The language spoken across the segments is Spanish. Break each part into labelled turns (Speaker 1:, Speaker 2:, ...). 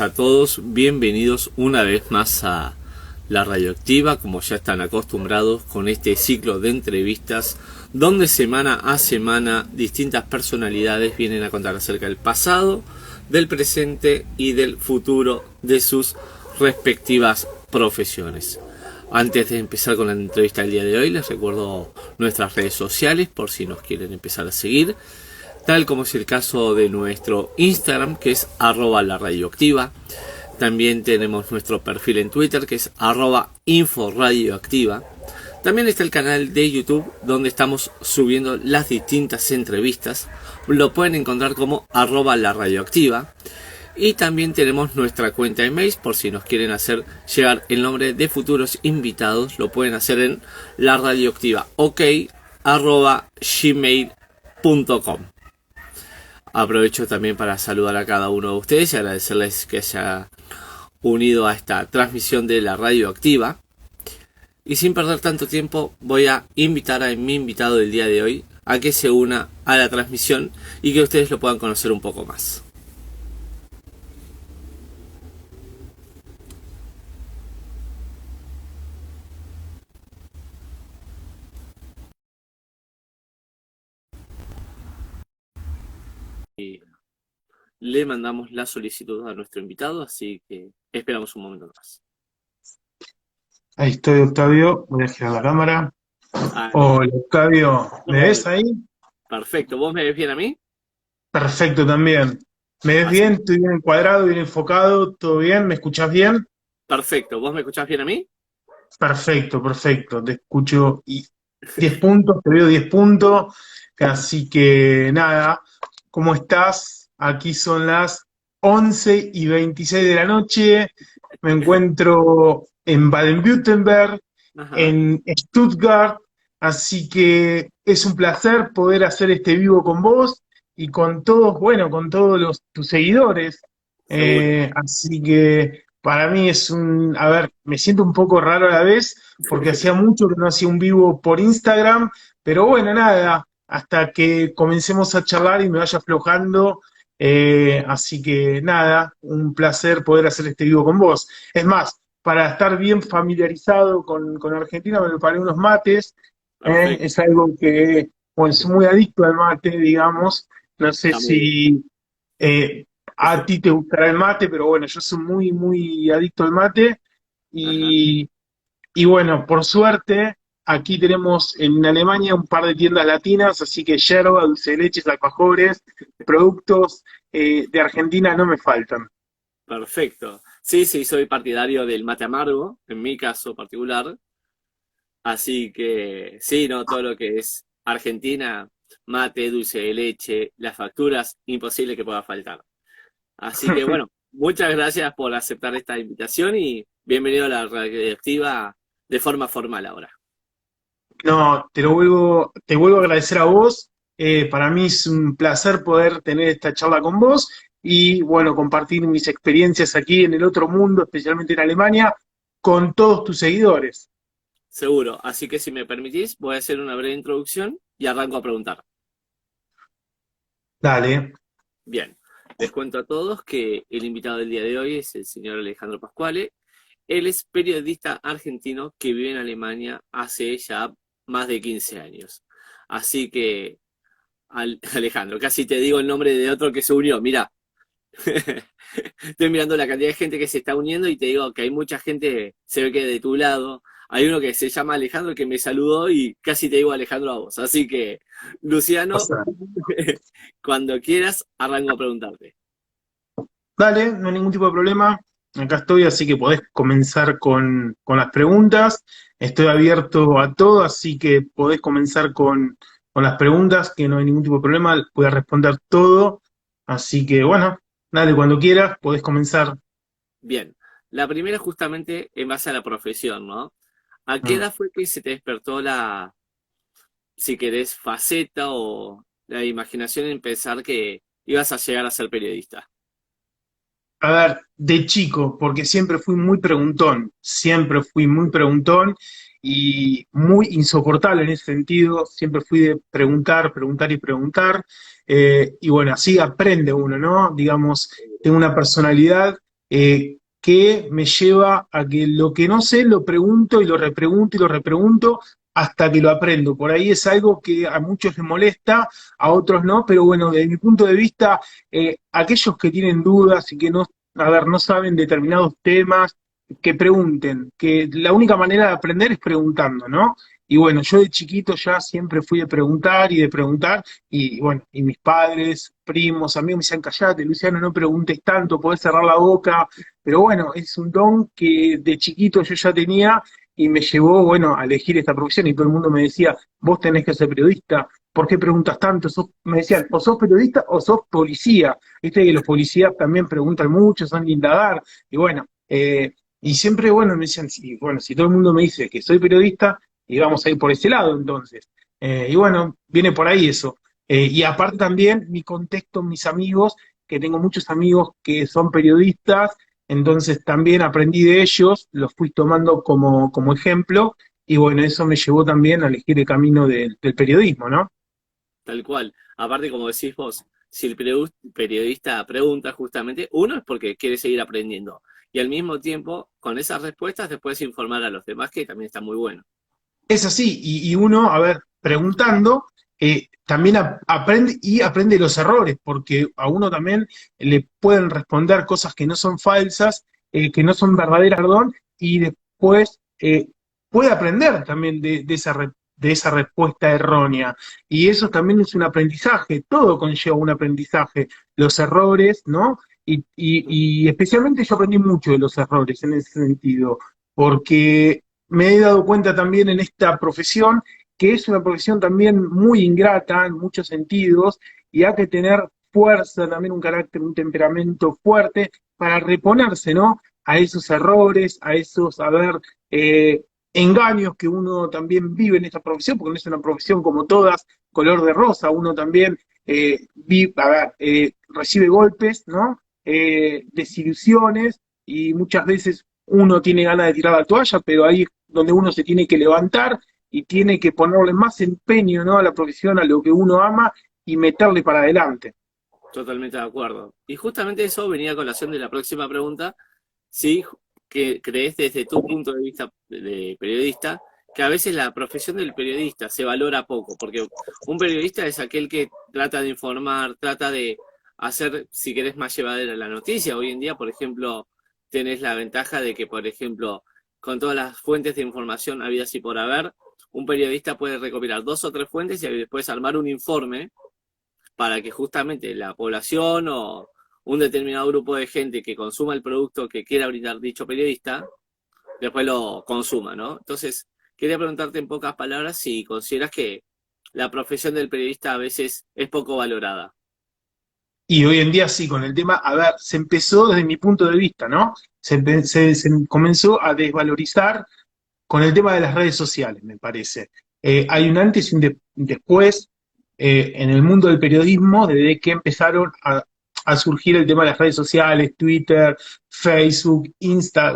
Speaker 1: a todos, bienvenidos una vez más a La Radioactiva, como ya están acostumbrados con este ciclo de entrevistas donde semana a semana distintas personalidades vienen a contar acerca del pasado, del presente y del futuro de sus respectivas profesiones. Antes de empezar con la entrevista del día de hoy, les recuerdo nuestras redes sociales por si nos quieren empezar a seguir, tal como es el caso de nuestro Instagram, que es @laradioactiva. También tenemos nuestro perfil en Twitter, que es @inforadioactiva. También está el canal de YouTube, donde estamos subiendo las distintas entrevistas. Lo pueden encontrar como @laradioactiva. Y también tenemos nuestra cuenta de mail, por si nos quieren hacer llegar el nombre de futuros invitados, lo pueden hacer en laradioactiva@gmail.com. Aprovecho también para saludar a cada uno de ustedes y agradecerles que se haya unido a esta transmisión de La Radioactiva. Y sin perder tanto tiempo, voy a invitar a mi invitado del día de hoy a que se una a la transmisión y que ustedes lo puedan conocer un poco más. Y le mandamos la solicitud a nuestro invitado, así que esperamos un momento más.
Speaker 2: Ahí estoy, Octavio. Voy a girar la cámara.
Speaker 1: Ahí.
Speaker 2: Hola, Octavio. ¿Me ves ahí?
Speaker 1: Perfecto. ¿Vos me ves bien a mí?
Speaker 2: Perfecto también. ¿Me ves
Speaker 1: Así.
Speaker 2: bien? ¿Estoy bien encuadrado, bien enfocado? ¿Todo bien? ¿Me escuchás bien?
Speaker 1: Perfecto. ¿Vos me escuchás bien a mí?
Speaker 2: Perfecto, perfecto. Te escucho y 10 puntos, te veo 10 puntos. Así que nada, ¿cómo estás? Aquí son las 11:26 de la noche. Me encuentro en Baden-Württemberg,
Speaker 1: Ajá.
Speaker 2: en Stuttgart, así que es un placer poder hacer este vivo con vos y con todos, bueno, con todos tus seguidores.
Speaker 1: Seguro.
Speaker 2: Así que para mí a ver, me siento un poco raro a la vez porque hacía mucho que no hacía un vivo por Instagram, pero bueno, nada, hasta que comencemos a charlar y me vaya aflojando. Así que nada, un placer poder hacer este vivo con vos. Es más, para estar bien familiarizado con Argentina, me preparé unos mates.
Speaker 1: Perfecto.
Speaker 2: Es algo que, bueno, soy muy adicto al mate, digamos. No sé
Speaker 1: Está muy bien.
Speaker 2: si eh, a ti te gustará el mate, pero bueno, yo soy muy, muy adicto al mate.
Speaker 1: Ajá.
Speaker 2: Y, y bueno, por suerte, aquí tenemos en Alemania un par de tiendas latinas, así que yerba, dulce de leches, alfajores, productos de Argentina no me faltan.
Speaker 1: Perfecto. Sí, sí, soy partidario del mate amargo, en mi caso particular. Así que sí, no, todo lo que es Argentina, mate, dulce de leche, las facturas, imposible que pueda faltar. Así que bueno, muchas gracias por aceptar esta invitación y bienvenido a la radioactiva de forma formal ahora.
Speaker 2: No, te vuelvo a agradecer a vos. Para mí es un placer poder tener esta charla con vos y, bueno, compartir mis experiencias aquí en el otro mundo, especialmente en Alemania, con todos tus seguidores.
Speaker 1: Seguro. Así que si me permitís, voy a hacer una breve introducción y arranco a preguntar.
Speaker 2: Dale.
Speaker 1: Bien, les cuento a todos que el invitado del día de hoy es el señor Alejandro Pascuale. Él es periodista argentino que vive en Alemania hace ya más de 15 años. Así que, Alejandro, casi te digo el nombre de otro que se unió. Mira, estoy mirando la cantidad de gente que se está uniendo y te digo que hay mucha gente, se ve que de tu lado. Hay uno que se llama Alejandro que me saludó y casi te digo Alejandro a vos. Así que,
Speaker 2: O
Speaker 1: Luciano,
Speaker 2: sea,
Speaker 1: cuando quieras, arranco a preguntarte.
Speaker 2: dale, no hay ningún tipo de problema. Acá estoy, así que podés comenzar con las preguntas. Estoy abierto a todo, así que podés comenzar con las preguntas, que no hay ningún tipo de problema. Voy a responder todo. Así que, bueno, dale, cuando quieras, podés comenzar.
Speaker 1: Bien, la primera justamente en base a la profesión, ¿no? ¿A qué
Speaker 2: Mm.
Speaker 1: edad fue que se te despertó la, si querés, faceta o la imaginación en pensar que ibas a llegar a ser periodista?
Speaker 2: A ver, de chico, porque siempre fui muy preguntón y muy insoportable en ese sentido, siempre fui de preguntar, preguntar y preguntar, y bueno, así aprende uno, ¿no? Digamos, tengo una personalidad que me lleva a que lo que no sé lo pregunto y lo repregunto y lo repregunto hasta que lo aprendo. Por ahí es algo que a muchos les molesta, a otros no, pero bueno, desde mi punto de vista, aquellos que tienen dudas y que no, a ver, no saben determinados temas, que pregunten, que la única manera de aprender es preguntando, ¿no? Y bueno, yo de chiquito ya siempre fui de preguntar, y bueno, y mis padres, primos, amigos me decían, callate, Luciano, no preguntes tanto, podés cerrar la boca, pero bueno, es un don que de chiquito yo ya tenía y me llevó, bueno, a elegir esta profesión y todo el mundo me decía, vos tenés que ser periodista, ¿por qué preguntas tanto? Me decían, o sos periodista o sos policía, viste que los policías también preguntan mucho, son de indagar, y bueno, y siempre, bueno, me decían, sí, bueno, si todo el mundo me dice que soy periodista, y vamos a ir por ese lado entonces. Y bueno, viene por ahí eso. Y aparte también mi contexto, mis amigos, que tengo muchos amigos que son periodistas, entonces también aprendí de ellos, los fui tomando como ejemplo, y bueno, eso me llevó también a elegir el camino del periodismo, ¿no?
Speaker 1: Tal cual. Aparte, como decís vos, si el periodista pregunta justamente, uno es porque quiere seguir aprendiendo. Y al mismo tiempo, con esas respuestas, te puedes informar a los demás, que también está muy bueno.
Speaker 2: Es así, y uno, a ver, preguntando, también aprende y aprende los errores, porque a uno también le pueden responder cosas que no son falsas, que no son verdaderas, perdón, y después puede aprender también de esa respuesta errónea. Y eso también es un aprendizaje, todo conlleva un aprendizaje, los errores, ¿no? Y especialmente yo aprendí mucho de los errores en ese sentido, porque me he dado cuenta también en esta profesión que es una profesión también muy ingrata en muchos sentidos y hay que tener fuerza, también un carácter, un temperamento fuerte para reponerse, ¿no? A esos errores, a esos, a ver, engaños que uno también vive en esta profesión, porque no es una profesión como todas, color de rosa, uno también a ver, recibe golpes, ¿no? Desilusiones y muchas veces uno tiene ganas de tirar la toalla, pero ahí es donde uno se tiene que levantar y tiene que ponerle más empeño, ¿no? A la profesión, a lo que uno ama y meterle para adelante.
Speaker 1: Totalmente de acuerdo. Y justamente eso venía a colación de la próxima pregunta, si que crees desde tu punto de vista de periodista que a veces la profesión del periodista se valora poco, porque un periodista es aquel que trata de informar, trata de hacer, si querés, más llevadera la noticia. Hoy en día, por ejemplo, tenés la ventaja de que, por ejemplo, con todas las fuentes de información habidas y por haber, un periodista puede recopilar dos o tres fuentes y después armar un informe para que justamente la población o un determinado grupo de gente que consuma el producto que quiera brindar dicho periodista, después lo consuma, ¿no? Entonces, quería preguntarte en pocas palabras si consideras que la profesión del periodista a veces es poco valorada.
Speaker 2: Y hoy en día sí, con el tema, a ver, se empezó desde mi punto de vista, ¿no? Se comenzó a desvalorizar con el tema de las redes sociales, me parece. Hay un antes y un después en el mundo del periodismo desde que empezaron a surgir el tema de las redes sociales, Twitter, Facebook,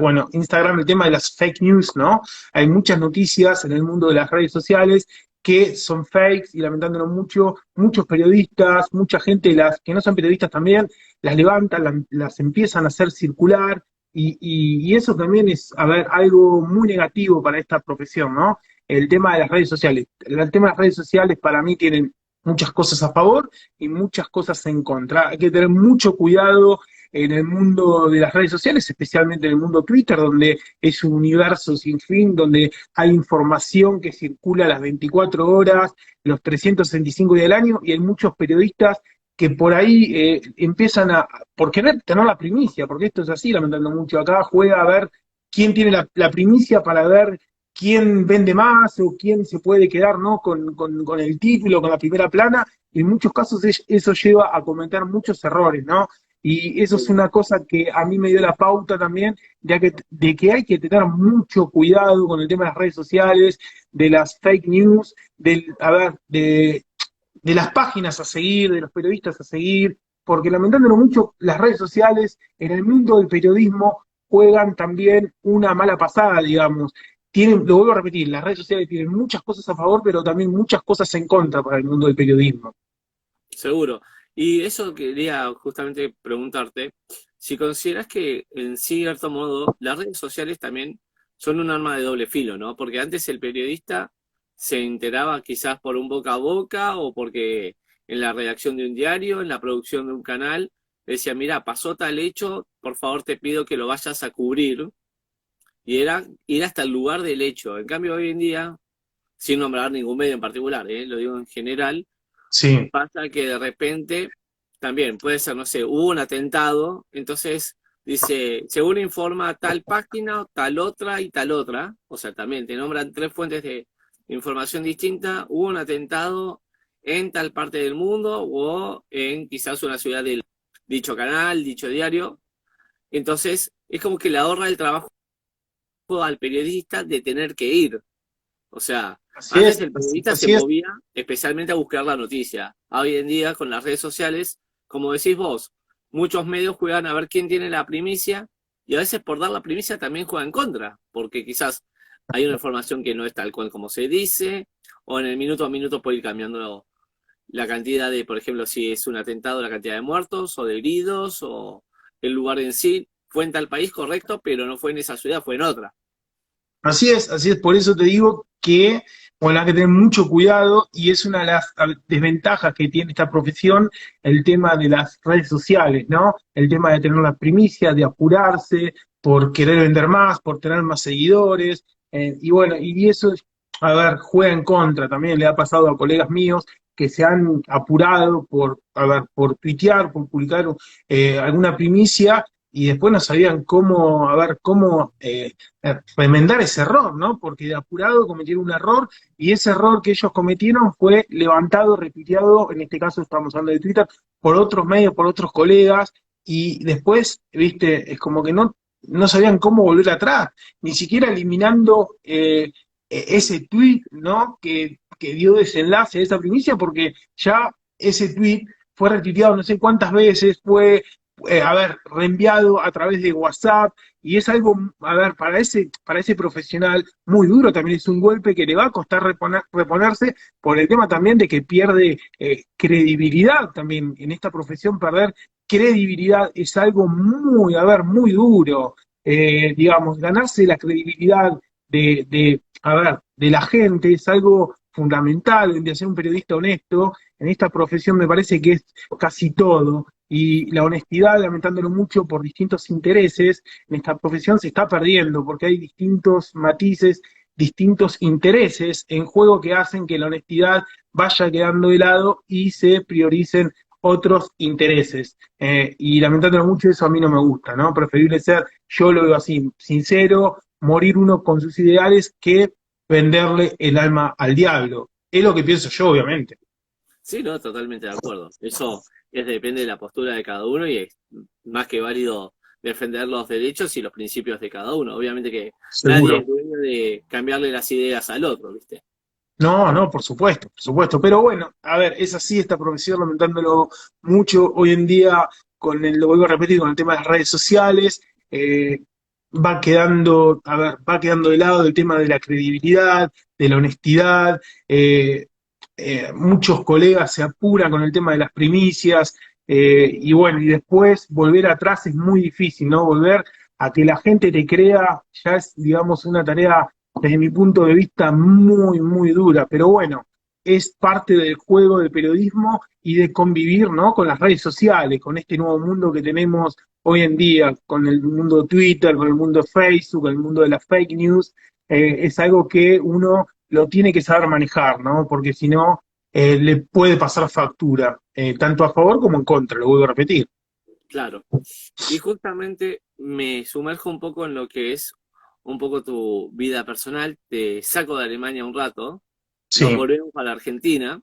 Speaker 2: bueno, Instagram, el tema de las fake news, ¿no? Hay muchas noticias en el mundo de las redes sociales que son fakes y lamentándolo mucho, muchos periodistas, mucha gente, las que no son periodistas también, las levantan, las empiezan a hacer circular y eso también es, a ver, algo muy negativo para esta profesión, ¿no? El tema de las redes sociales. El tema de las redes sociales para mí tienen muchas cosas a favor y muchas cosas en contra. Hay que tener mucho cuidado en el mundo de las redes sociales, especialmente en el mundo Twitter, donde es un universo sin fin, donde hay información que circula las 24 horas, los 365 días del año, y hay muchos periodistas que por ahí empiezan por querer tener la primicia, porque esto es así, lamentando mucho, acá juega a ver quién tiene la primicia para ver quién vende más o quién se puede quedar, ¿no? Con el título, con la primera plana, y en muchos casos eso lleva a cometer muchos errores, ¿no? Y eso es una cosa que a mí me dio la pauta también de que hay que tener mucho cuidado con el tema de las redes sociales, de las fake news, a ver, de las páginas a seguir, de los periodistas a seguir, porque lamentándolo mucho, las redes sociales en el mundo del periodismo juegan también una mala pasada, digamos. Lo vuelvo a repetir, las redes sociales tienen muchas cosas a favor, pero también muchas cosas en contra para el mundo del periodismo.
Speaker 1: Seguro. Y eso quería justamente preguntarte, si consideras que en cierto modo las redes sociales también son un arma de doble filo, ¿no? Porque antes el periodista se enteraba quizás por un boca a boca o porque en la redacción de un diario, en la producción de un canal, decía, mira, pasó tal hecho, por favor te pido que lo vayas a cubrir. Y era ir hasta el lugar del hecho. En cambio, hoy en día, sin nombrar ningún medio en particular, lo digo en general,
Speaker 2: Sí,
Speaker 1: pasa que de repente también puede ser, no sé, hubo un atentado, entonces dice, según informa tal página, tal otra y tal otra, o sea, también te nombran tres fuentes de información distinta, hubo un atentado en tal parte del mundo o en quizás una ciudad del dicho canal, dicho diario, entonces es como que le ahorra el trabajo al periodista de tener que ir. O sea,
Speaker 2: así
Speaker 1: antes
Speaker 2: es,
Speaker 1: el periodista se
Speaker 2: así es.
Speaker 1: movía especialmente a buscar la noticia. Hoy en día, con las redes sociales, como decís vos, muchos medios juegan a ver quién tiene la primicia y a veces por dar la primicia también juegan en contra, porque quizás hay una información que no es tal cual como se dice, o en el minuto a minuto puede ir cambiando la cantidad de, por ejemplo, si es un atentado, la cantidad de muertos o de heridos, o el lugar en sí fue en tal país, correcto, pero no fue en esa ciudad, fue en otra.
Speaker 2: Así es, por eso te digo que, bueno, hay que tener mucho cuidado y es una de las desventajas que tiene esta profesión, el tema de las redes sociales, ¿no? El tema de tener la primicia, de apurarse por querer vender más, por tener más seguidores, y bueno, y eso, a ver, juega en contra, también le ha pasado a colegas míos que se han apurado por, a ver, por tuitear, por publicar alguna primicia y después no sabían cómo, a ver, cómo remendar ese error, ¿no? Porque de apurado cometieron un error y ese error que ellos cometieron fue levantado, repitiado, en este caso estamos hablando de Twitter, por otros medios, por otros colegas y después, viste, es como que no sabían cómo volver atrás, ni siquiera eliminando ese tweet, ¿no? Que dio desenlace a esa primicia porque ya ese tweet fue retuiteado no sé cuántas veces, fue a ver, reenviado a través de WhatsApp, y es algo, a ver, para ese profesional muy duro, también es un golpe que le va a costar reponerse por el tema también de que pierde credibilidad también en esta profesión, perder credibilidad es algo muy, a ver, muy duro, digamos, ganarse la credibilidad a ver, de la gente es algo fundamental, de ser un periodista honesto, en esta profesión me parece que es casi todo, y la honestidad, lamentándolo mucho por distintos intereses, en esta profesión se está perdiendo porque hay distintos matices, distintos intereses en juego que hacen que la honestidad vaya quedando de lado y se prioricen otros intereses. Y lamentándolo mucho, eso a mí no me gusta, ¿no? Preferible ser, yo lo veo así, sincero, morir uno con sus ideales que venderle el alma al diablo. Es lo que pienso yo, obviamente.
Speaker 1: Sí, no, totalmente de acuerdo. Eso depende de la postura de cada uno y es más que válido defender los derechos y los principios de cada uno. Obviamente que nadie
Speaker 2: Seguro.
Speaker 1: es dueño de cambiarle las ideas al otro, ¿viste?
Speaker 2: No, no, por supuesto, por supuesto. Pero bueno, a ver, es así esta profesión, lamentándolo mucho hoy en día, lo vuelvo a repetir, con el tema de las redes sociales, va quedando, a ver, va quedando de lado el tema de la credibilidad, de la honestidad. Muchos colegas se apuran con el tema de las primicias, y bueno, y después volver atrás es muy difícil, ¿no? Volver a que la gente te crea ya es, digamos, una tarea desde mi punto de vista, muy, muy dura, pero bueno, es parte del juego del periodismo y de convivir, ¿no? Con las redes sociales, con este nuevo mundo que tenemos hoy en día, con el mundo Twitter, con el mundo Facebook, con el mundo de las fake news, es algo que uno lo tiene que saber manejar, ¿no? Porque si no, le puede pasar factura, tanto a favor como en contra, lo vuelvo a repetir.
Speaker 1: Claro. Y justamente me sumerjo un poco en lo que es un poco tu vida personal. Te saco de Alemania un rato, nos
Speaker 2: Sí,
Speaker 1: volvemos a la Argentina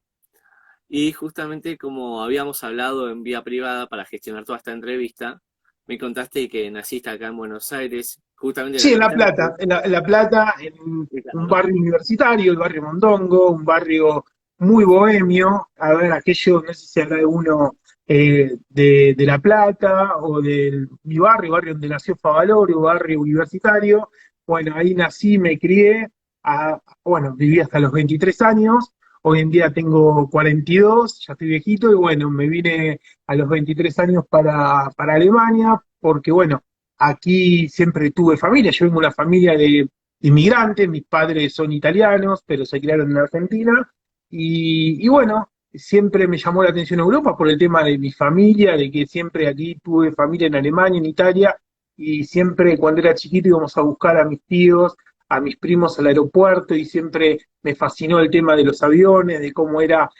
Speaker 1: y justamente como habíamos hablado en vía privada para gestionar toda esta entrevista, me contaste que naciste acá en Buenos Aires, justamente en la
Speaker 2: sí, en La
Speaker 1: capital.
Speaker 2: Plata, en La Plata, en un barrio universitario, el barrio Mondongo, un barrio muy bohemio. A ver, aquello, no sé si habrá alguno de La Plata o de mi barrio, barrio donde nació Favaloro, barrio universitario. Bueno, ahí nací, me crié, bueno, viví hasta los 23 años. Hoy en día tengo 42, ya estoy viejito y bueno, me vine a los 23 años para Alemania, porque bueno, aquí siempre tuve familia, yo vengo de una familia de inmigrantes, mis padres son italianos, pero se criaron en Argentina, y bueno, siempre me llamó la atención Europa por el tema de mi familia, de que siempre aquí tuve familia en Alemania, en Italia, y siempre cuando era chiquito íbamos a buscar a mis tíos, a mis primos al aeropuerto, y siempre me fascinó el tema de los aviones, de cómo era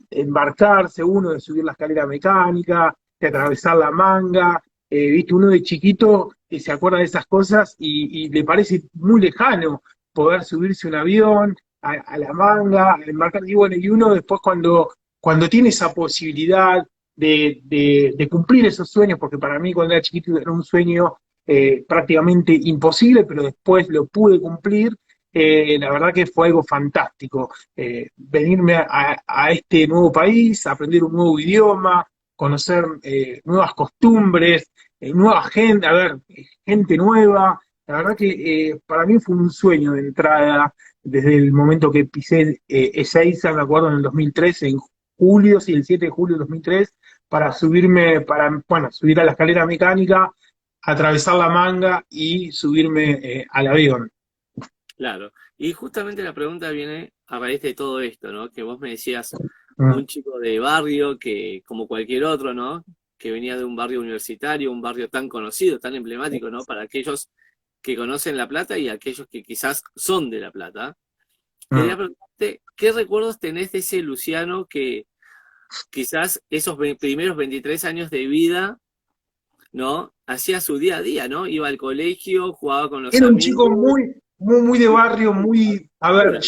Speaker 2: embarcarse uno, de subir la escalera mecánica, de atravesar la manga, viste, uno de chiquito se acuerda de esas cosas y le parece muy lejano poder subirse un avión, a la manga, a embarcar, y bueno, y uno después cuando tiene esa posibilidad de cumplir esos sueños, porque para mí cuando era chiquito era un sueño prácticamente imposible, pero después lo pude cumplir, la verdad que fue algo fantástico. Venirme a este nuevo país, aprender un nuevo idioma, conocer nuevas costumbres, nueva gente, a ver, gente nueva. La verdad que para mí fue un sueño de entrada desde el momento que pisé Ezeiza, me acuerdo, en el 2003, en julio, sí, el 7 de julio del 2003, para subirme, bueno, subir a la escalera mecánica, atravesar la manga y subirme al avión.
Speaker 1: Claro. Y justamente la pregunta viene a raíz de todo esto, ¿no? Que vos me decías,
Speaker 2: Mm,
Speaker 1: un chico de barrio que, como cualquier otro, ¿no? Que venía de un barrio universitario, un barrio tan conocido, tan emblemático, ¿no? Para aquellos que conocen La Plata y aquellos que quizás son de La Plata.
Speaker 2: mm.
Speaker 1: Quería preguntarte, ¿qué recuerdos tenés de ese Luciano que quizás esos primeros 23 años de vida, ¿no? Hacía su día a día, ¿no? Iba al colegio, jugaba con los
Speaker 2: Era un chico
Speaker 1: amigos,
Speaker 2: muy de barrio, muy,
Speaker 1: pura, ¿no?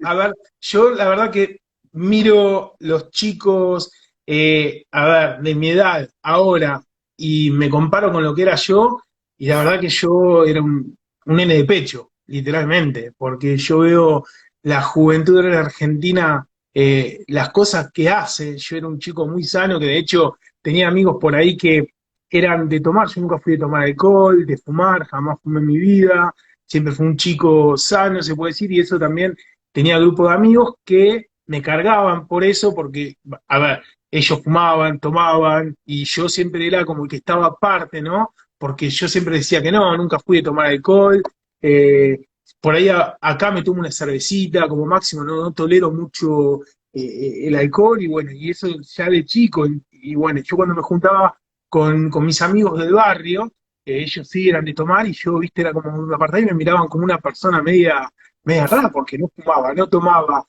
Speaker 2: a ver, yo la verdad que miro los chicos, a ver, de mi edad ahora y me comparo con lo que era yo, y la verdad que yo era un nene de pecho, literalmente, porque yo veo la juventud en la Argentina, las cosas que hace. Yo era un chico muy sano, que de hecho tenía amigos por ahí que eran de tomar. Yo nunca fui de tomar alcohol, de fumar, jamás fumé en mi vida, siempre fui un chico sano, se puede decir, y eso también tenía grupo de amigos que me cargaban por eso, porque, a ver, ellos fumaban, tomaban, y yo siempre era como el que estaba aparte, ¿no? Porque yo siempre decía que no, nunca fui de tomar alcohol, eh, por ahí acá me tomo una cervecita, como máximo, no tolero mucho el alcohol, y bueno, y eso ya de chico, y bueno, yo cuando me juntaba con mis amigos del barrio, ellos sí eran de tomar y yo, viste, era como un apartado y me miraban como una persona media rara porque no fumaba, no tomaba,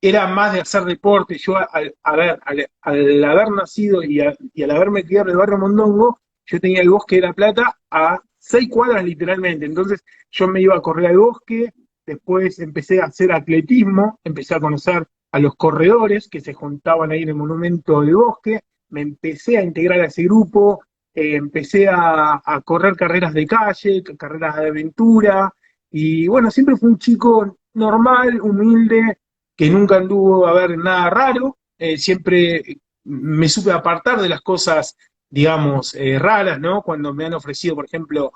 Speaker 2: era más de hacer deporte. Yo, a ver, al haber nacido y al haberme criado en el barrio Mondongo, yo tenía el bosque de La Plata a 6 cuadras literalmente, entonces yo me iba a correr al bosque, después empecé a hacer atletismo, empecé a conocer a los corredores que se juntaban ahí en el monumento del bosque, me empecé a integrar a ese grupo, empecé a correr carreras de calle, carreras de aventura, y bueno, siempre fui un chico normal, humilde, que nunca anduvo a ver nada raro, siempre me supe apartar de las cosas, digamos, raras, ¿no? Cuando me han ofrecido, por ejemplo,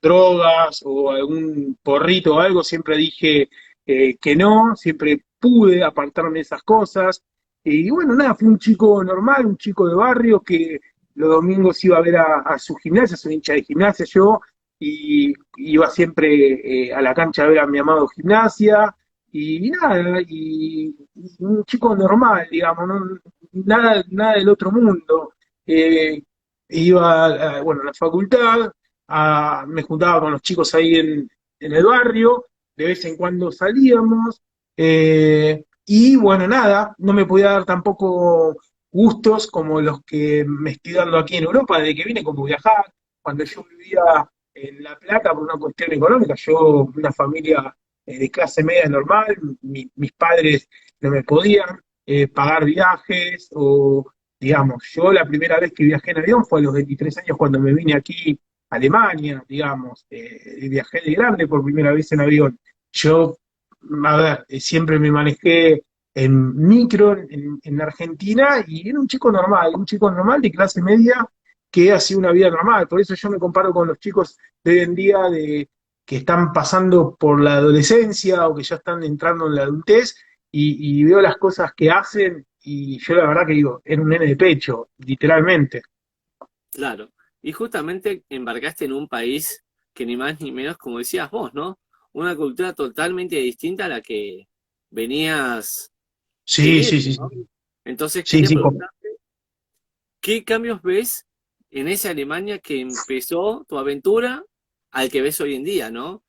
Speaker 2: drogas o algún porrito o algo, siempre dije que no, siempre pude apartarme de esas cosas. Y bueno, nada, fui un chico normal, un chico de barrio que los domingos iba a ver a su gimnasia, soy hincha de gimnasia yo, y iba siempre a la cancha a ver a mi amado gimnasia, y nada, y un chico normal, digamos, nada del otro mundo. Eh, iba, bueno, a la facultad, me juntaba con los chicos ahí en el barrio, de vez en cuando salíamos, y bueno, nada, no me podía dar tampoco gustos como los que me estoy dando aquí en Europa, desde que vine como viajar, cuando yo vivía en La Plata por una cuestión económica, yo, una familia de clase media normal, mis padres no me podían pagar viajes, o digamos, yo la primera vez que viajé en avión fue a los 23 años cuando me vine aquí a Alemania, digamos, viajé de grande por primera vez en avión. Yo, a ver, siempre me manejé en micro en Argentina y era un chico normal de clase media que hacía una vida normal. Por eso yo me comparo con los chicos de hoy en día que están pasando por la adolescencia o que ya están entrando en la adultez y veo las cosas que hacen y yo la verdad que digo, era un nene de pecho, literalmente.
Speaker 1: Claro. Y justamente embarcaste en un país que ni más ni menos, como decías vos, ¿no? Una cultura totalmente distinta a la que venías
Speaker 2: Sí, sí,
Speaker 1: teniendo,
Speaker 2: sí,
Speaker 1: ¿no?
Speaker 2: sí,
Speaker 1: Entonces
Speaker 2: sí,
Speaker 1: quería
Speaker 2: sí,
Speaker 1: preguntar, ¿qué cambios ves en esa Alemania que empezó tu aventura al que ves hoy en día, ¿no?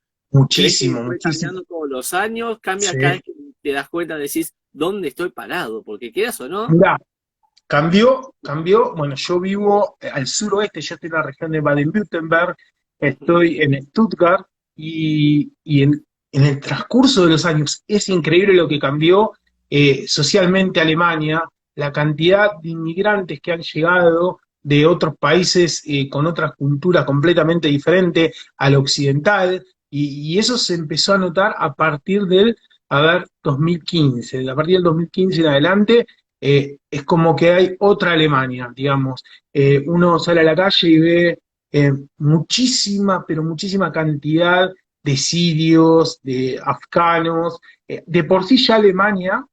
Speaker 1: ¿Crees que
Speaker 2: muchísimo,
Speaker 1: fue
Speaker 2: muchísimo.
Speaker 1: cambiando todos los años? ¿Cambia cada
Speaker 2: Sí.
Speaker 1: vez que te das cuenta, decís, ¿dónde estoy parado? Porque quieras o no,
Speaker 2: Mirá, cambió. Bueno, yo vivo al suroeste, yo estoy en la región de Baden-Württemberg,
Speaker 1: ujú,
Speaker 2: estoy en Stuttgart y en el transcurso de los años es increíble lo que cambió socialmente Alemania, la cantidad de inmigrantes que han llegado de otros países con otras culturas completamente diferentes al occidental, y eso se empezó a notar a partir del, a ver, 2015. A partir del 2015 en adelante es como que hay otra Alemania, digamos. Uno sale a la calle y ve muchísima, pero muchísima cantidad de sirios, de afganos. De por sí ya Alemania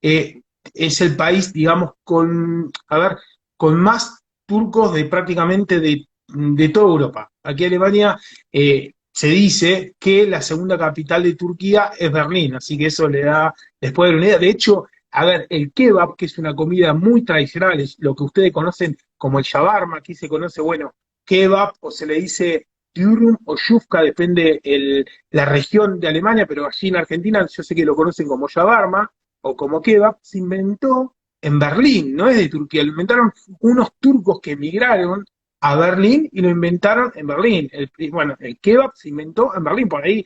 Speaker 2: eh, es el país, digamos, con, a ver, con más turcos de prácticamente de toda Europa. Aquí en Alemania se dice que la segunda capital de Turquía es Berlín, así que eso le da después de una idea. De hecho, a ver, el kebab, que es una comida muy tradicional, es lo que ustedes conocen como el shawarma, aquí se conoce, bueno, kebab o se le dice Dürüm o Shufka, depende la región de Alemania, pero allí en Argentina yo sé que lo conocen como shawarma o como kebab, se inventó en Berlín, no es de Turquía, lo inventaron unos turcos que emigraron a Berlín y lo inventaron en Berlín. Bueno, el kebab se inventó en Berlín, por ahí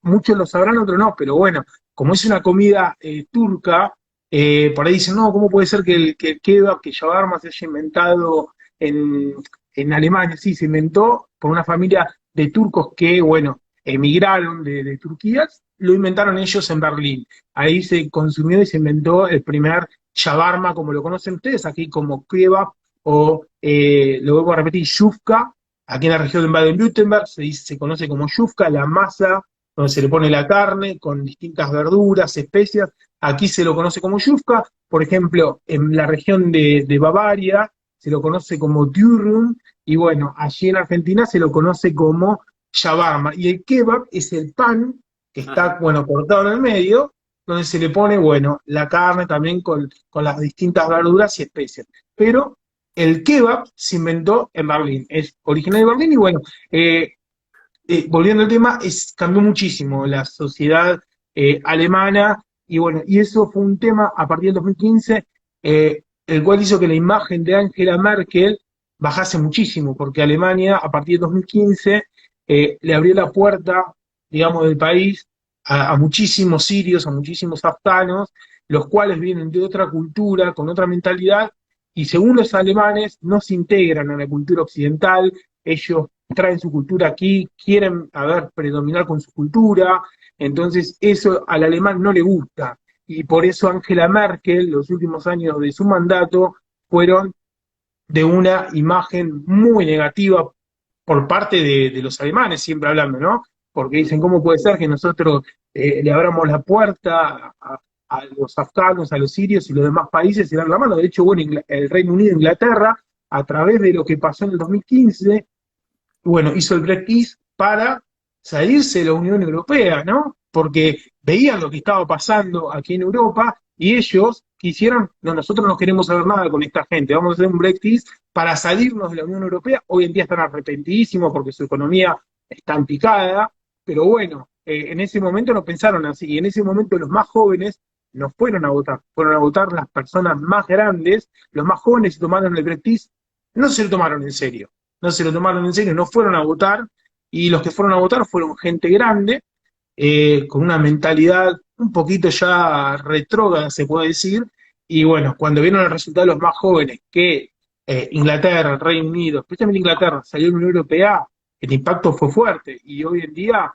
Speaker 2: muchos lo sabrán, otros no, pero bueno, como es una comida turca, por ahí dicen, no, ¿cómo puede ser que el kebab, que shawarma se haya inventado en, en Alemania? Sí, se inventó por una familia de turcos que, bueno, emigraron de Turquía, lo inventaron ellos en Berlín. Ahí se consumió y se inventó el primer shawarma, como lo conocen ustedes, aquí como kebab, o lo vuelvo a repetir, yufka. Aquí en la región de Baden-Württemberg se conoce como yufka, la masa donde se le pone la carne con distintas verduras, especias. Aquí se lo conoce como yufka. Por ejemplo, en la región de Bavaria se lo conoce como Dürüm. Y bueno, allí en Argentina se lo conoce como shawarma. Y el kebab es el pan que está,
Speaker 1: ajá.
Speaker 2: bueno, cortado en el medio, donde se le pone, bueno, la carne también con las distintas verduras y especias. Pero el kebab se inventó en Berlín, es originario de Berlín y bueno, eh, volviendo al tema, cambió muchísimo la sociedad alemana y bueno, y eso fue un tema a partir del 2015, el cual hizo que la imagen de Angela Merkel bajase muchísimo, porque Alemania a partir del 2015 le abrió la puerta, digamos, del país a muchísimos sirios, a muchísimos afganos, los cuales vienen de otra cultura, con otra mentalidad, y según los alemanes no se integran a la cultura occidental, ellos traen su cultura aquí, quieren, a ver, predominar con su cultura, entonces eso al alemán no le gusta. Y por eso Angela Merkel, los últimos años de su mandato, fueron de una imagen muy negativa por parte de los alemanes, siempre hablando, ¿no? Porque dicen, ¿cómo puede ser que nosotros le abramos la puerta a los afganos, a los sirios y los demás países y dan la mano? De hecho, bueno, el Reino Unido e Inglaterra, a través de lo que pasó en el 2015, bueno, hizo el Brexit para salirse de la Unión Europea, ¿no? Porque veían lo que estaba pasando aquí en Europa y ellos quisieron, no, nosotros no queremos saber nada con esta gente, vamos a hacer un Brexit para salirnos de la Unión Europea. Hoy en día están arrepentidísimos porque su economía está en picada, pero bueno, en ese momento no pensaron así, y en ese momento los más jóvenes no fueron a votar las personas más grandes, los más jóvenes se tomaron el Brexit, no se lo tomaron en serio, no se lo tomaron en serio, no fueron a votar, y los que fueron a votar fueron gente grande, con una mentalidad un poquito ya retrógrada, se puede decir, y bueno, cuando vieron el resultado de los más jóvenes, que Inglaterra, el Reino Unido, especialmente Inglaterra, salió de la Unión Europea, el impacto fue fuerte, y hoy en día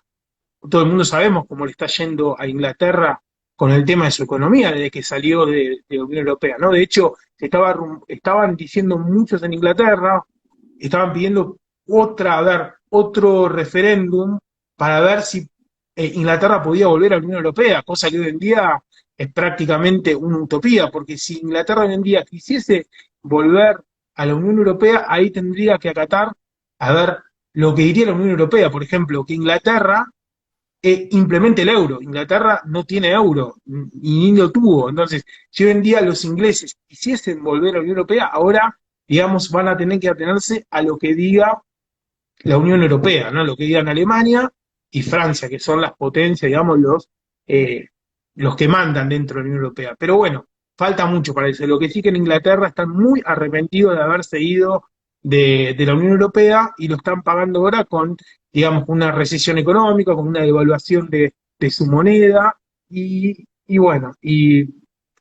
Speaker 2: todo el mundo sabemos cómo le está yendo a Inglaterra con el tema de su economía desde que salió de la Unión Europea, ¿no? De hecho, estaban diciendo muchos en Inglaterra, estaban pidiendo a ver, otro referéndum para ver si Inglaterra podía volver a la Unión Europea, cosa que hoy en día es prácticamente una utopía, porque si Inglaterra hoy en día quisiese volver a la Unión Europea, ahí tendría que acatar, a ver, lo que diría la Unión Europea, por ejemplo, que Inglaterra implemente el euro. Inglaterra no tiene euro, y ni lo tuvo. Entonces, si hoy en día los ingleses quisiesen volver a la Unión Europea, ahora, digamos, van a tener que atenerse a lo que diga la Unión Europea, ¿no? Lo que digan Alemania y Francia, que son las potencias, digamos, los que mandan dentro de la Unión Europea. Pero bueno, falta mucho para eso. Lo que sí que en Inglaterra están muy arrepentidos de haberse ido de la Unión Europea y lo están pagando ahora con, digamos, una recesión económica, con una devaluación de su moneda y bueno, y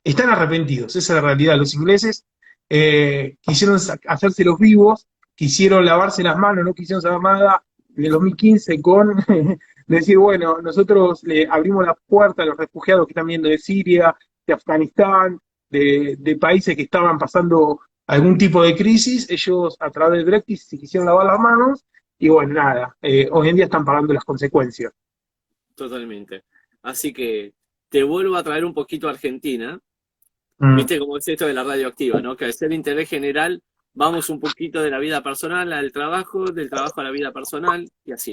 Speaker 2: están arrepentidos, esa es la realidad. Los ingleses quisieron hacerse los vivos, quisieron lavarse las manos, no quisieron saber nada en el 2015 con decir, bueno, nosotros le abrimos la puerta a los refugiados que están viendo de Siria, de Afganistán, de países que estaban pasando algún tipo de crisis, ellos a través del Brexit se quisieron lavar las manos y bueno, nada, hoy en día están pagando las consecuencias.
Speaker 1: Totalmente. Así que te vuelvo a traer un poquito a Argentina.
Speaker 2: Mm,
Speaker 1: Viste cómo es esto de la radioactiva, ¿no? Que al ser interés general, vamos un poquito de la vida personal al trabajo, del trabajo a la vida personal y así,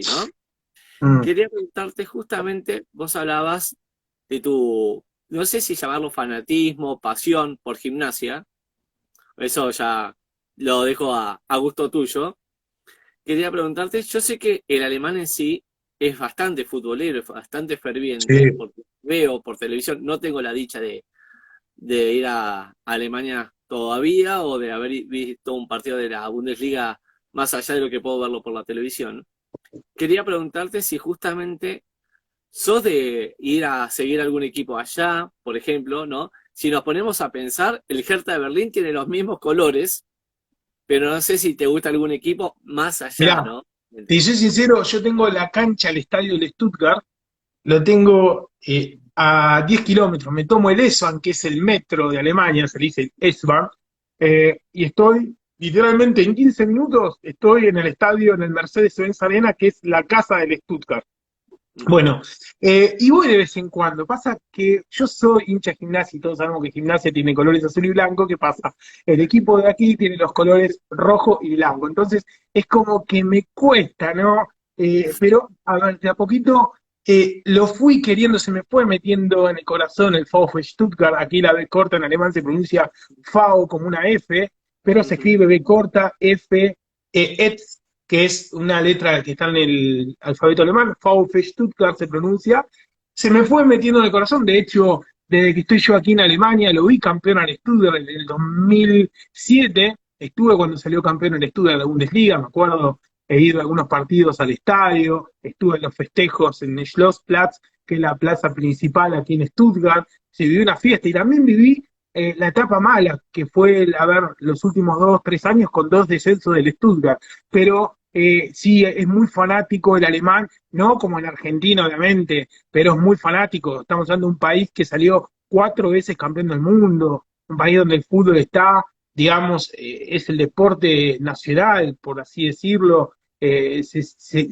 Speaker 1: ¿no?
Speaker 2: mm,
Speaker 1: Quería preguntarte justamente, vos hablabas de tu, no sé si llamarlo fanatismo, pasión por gimnasia, eso ya lo dejo a gusto tuyo. Quería preguntarte, yo sé que el alemán en sí es bastante futbolero, es bastante ferviente,
Speaker 2: sí.
Speaker 1: porque veo por televisión, no tengo la dicha de ir a Alemania todavía o de haber visto un partido de la Bundesliga más allá de lo que puedo verlo por la televisión. Quería preguntarte si justamente sos de ir a seguir algún equipo allá, por ejemplo, ¿no? Si nos ponemos a pensar, el Hertha de Berlín tiene los mismos colores, pero no sé si te gusta algún equipo más allá,
Speaker 2: Mirá,
Speaker 1: ¿no?
Speaker 2: te soy sincero, yo tengo la cancha, el estadio del Stuttgart, lo tengo a 10 kilómetros. Me tomo el S-Bahn, que es el metro de Alemania, se le dice S-Bahn, y estoy literalmente en 15 minutos, estoy en el estadio, en el Mercedes-Benz Arena, que es la casa del Stuttgart.
Speaker 1: Ujú.
Speaker 2: Bueno, y voy de vez en cuando. Pasa que yo soy hincha de Gimnasia y todos sabemos que Gimnasia tiene colores azul y blanco. ¿Qué pasa? El equipo de aquí tiene los colores rojo y blanco. Entonces es como que me cuesta, ¿no? Pero a ver, de a poquito lo fui queriendo, se me fue metiendo en el corazón el VfB Stuttgart. Aquí la B corta en alemán se pronuncia FAO como una F, pero se
Speaker 1: Ujú.
Speaker 2: escribe B corta, F, ETS, que es una letra que está en el alfabeto alemán, VfB Stuttgart se pronuncia, se me fue metiendo en el corazón. De hecho, desde que estoy yo aquí en Alemania, lo vi campeón al Stuttgart en el 2007, estuve cuando salió campeón el Stuttgart de la Bundesliga, me acuerdo, he ido a algunos partidos al estadio, estuve en los festejos en el Schlossplatz, que es la plaza principal aquí en Stuttgart, se vivió una fiesta y también viví la etapa mala, que fue, a ver, los últimos 2, 3 años con 2 descensos del Stuttgart, pero sí, es muy fanático el alemán, no como el argentino, obviamente, pero es muy fanático. Estamos hablando de un país que salió 4 veces campeón del mundo, un país donde el fútbol está, digamos, es el deporte nacional, por así decirlo.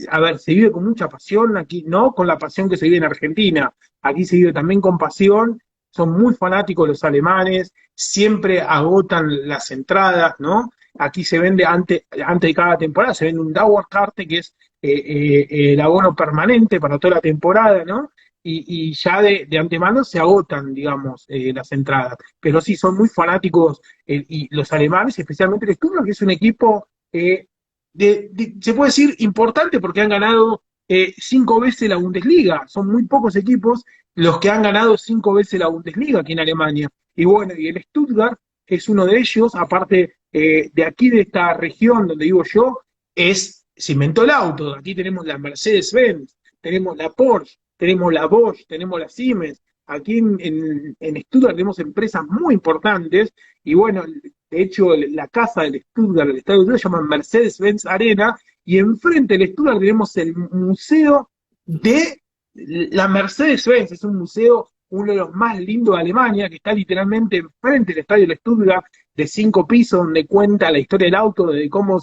Speaker 2: A ver, se vive con mucha pasión aquí, no con la pasión que se vive en Argentina, aquí se vive también con pasión, son muy fanáticos los alemanes, siempre agotan las entradas, ¿no? Aquí se vende antes de cada temporada, se vende un Dauerkarte, que es el abono permanente para toda la temporada, ¿no? Y ya de antemano se agotan, digamos, las entradas. Pero sí, son muy fanáticos y los alemanes, especialmente el Stuttgart, que es un equipo, se puede decir, importante porque han ganado 5 veces la Bundesliga. Son muy pocos equipos los que han ganado 5 veces la Bundesliga aquí en Alemania. Y bueno, y el Stuttgart es uno de ellos, aparte de aquí, de esta región donde vivo yo, se inventó el auto. Aquí tenemos la Mercedes-Benz, tenemos la Porsche, tenemos la Bosch, tenemos la Siemens. Aquí en Stuttgart tenemos empresas muy importantes y bueno, de hecho la casa del Stuttgart, el estadio se llama Mercedes-Benz Arena y enfrente del Stuttgart tenemos el museo de la Mercedes-Benz. Es un museo, uno de los más lindos de Alemania, que está literalmente enfrente del estadio del Stuttgart, de 5 pisos, donde cuenta la historia del auto, desde cómo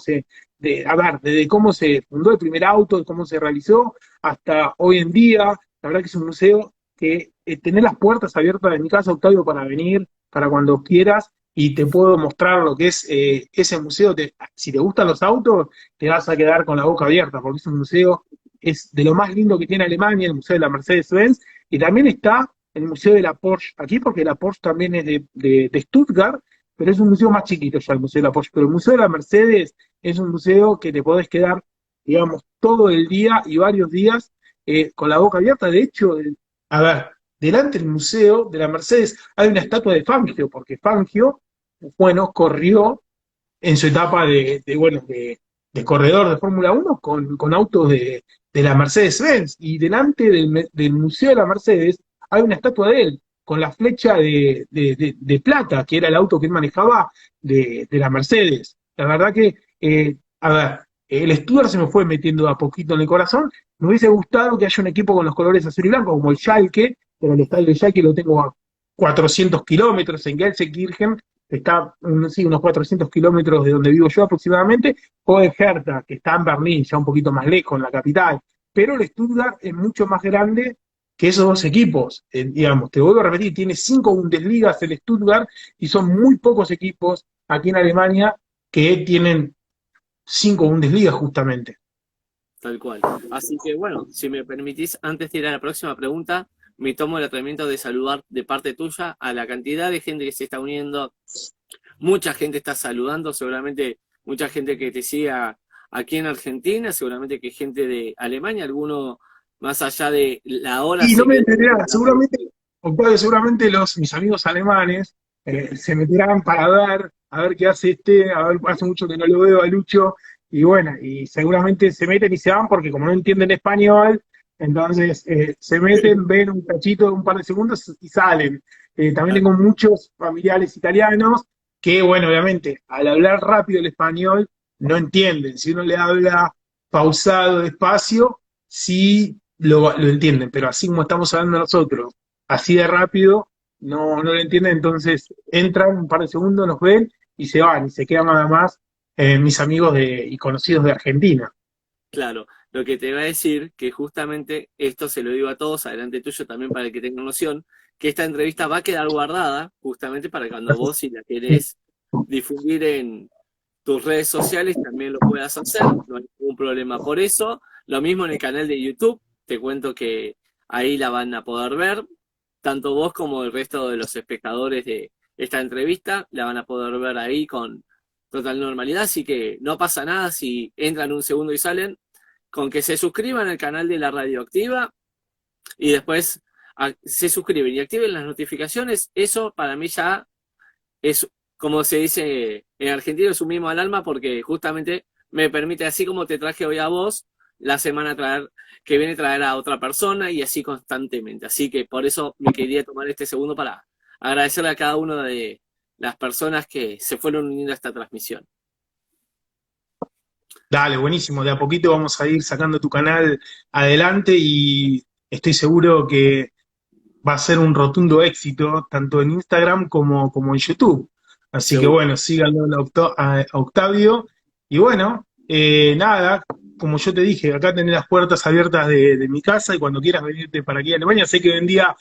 Speaker 2: desde cómo se fundó el primer auto, de cómo se realizó, hasta hoy en día. La verdad que es un museo que tener las puertas abiertas de mi casa, Octavio, para venir, para cuando quieras, y te puedo mostrar lo que es ese museo. Si te gustan los autos, te vas a quedar con la boca abierta, porque es un museo, es de lo más lindo que tiene Alemania, el Museo de la Mercedes-Benz, y también está el Museo de la Porsche aquí, porque la Porsche también es de Stuttgart, pero es un museo más chiquito ya el Museo de la Porsche. Pero el Museo de la Mercedes es un museo que te podés quedar, digamos, todo el día y varios días con la boca abierta. De hecho, a ver, delante del Museo de la Mercedes hay una estatua de Fangio, porque Fangio, bueno, corrió en su etapa de corredor de Fórmula 1 con autos de la Mercedes-Benz. Y delante del Museo de la Mercedes hay una estatua de él, con la flecha de plata, que era el auto que él manejaba de la Mercedes. La verdad que, a ver, el Stuttgart se me fue metiendo a poquito en el corazón. Me hubiese gustado que haya un equipo con los colores azul y blanco, como el Schalke, pero el estadio de Schalke lo tengo a 400 kilómetros en Gelsenkirchen, está sí, unos 400 kilómetros de donde vivo yo aproximadamente, o el Hertha, que está en Berlín, ya un poquito más lejos, en la capital. Pero el Stuttgart es mucho más grande que esos dos equipos. Digamos, te vuelvo a repetir, tiene 5 Bundesligas el Stuttgart y son muy pocos equipos aquí en Alemania que tienen 5 Bundesligas justamente.
Speaker 1: Tal cual. Así que bueno, si me permitís, antes de ir a la próxima pregunta, me tomo el atrevimiento de saludar de parte tuya a la cantidad de gente que se está uniendo. Mucha gente está saludando, seguramente mucha gente que te sigue aquí en Argentina, seguramente que gente de Alemania, alguno más allá de la hora
Speaker 2: Y no
Speaker 1: se
Speaker 2: me
Speaker 1: quedó
Speaker 2: enteré,
Speaker 1: conectado.
Speaker 2: Octavio, seguramente mis amigos alemanes se meterán para ver, a ver qué hace a ver, hace mucho que no lo veo a Lucho, y bueno, y seguramente se meten y se van porque como no entienden español, entonces se meten, ven un cachito, un par de segundos y salen. También tengo muchos familiares italianos que, bueno, obviamente, al hablar rápido el español, no entienden. Si uno le habla pausado, despacio, sí lo entienden, pero así como estamos hablando nosotros, así de rápido, no lo entienden, entonces entran un par de segundos, nos ven y se van, y se quedan nada más mis amigos y conocidos de Argentina.
Speaker 1: Claro, lo que te va a decir que justamente esto se lo digo a todos, adelante tuyo también para que tengan noción, que esta entrevista va a quedar guardada justamente para cuando vos si la querés difundir en tus redes sociales también lo puedas hacer, no hay ningún problema por eso. Lo mismo en el canal de YouTube, te cuento que ahí la van a poder ver, tanto vos como el resto de los espectadores de esta entrevista, la van a poder ver ahí con total normalidad, así que no pasa nada si entran un segundo y salen, con que se suscriban al canal de la Radioactiva y después se suscriben y activen las notificaciones, eso para mí ya es, como se dice en argentino, es un mimo al alma porque justamente me permite, así como te traje hoy a vos, la semana que viene traer a otra persona y así constantemente. Así que por eso me quería tomar este segundo para agradecerle a cada una de las personas que se fueron uniendo a esta transmisión.
Speaker 2: Dale, buenísimo, de a poquito vamos a ir sacando tu canal adelante y estoy seguro que va a ser un rotundo éxito, tanto en Instagram como en YouTube. Así que
Speaker 1: Seguro.
Speaker 2: bueno, síganlo a Octavio. Y bueno, nada, como yo te dije, acá tenés las puertas abiertas de mi casa y cuando quieras venirte para aquí a Alemania, sé que vendía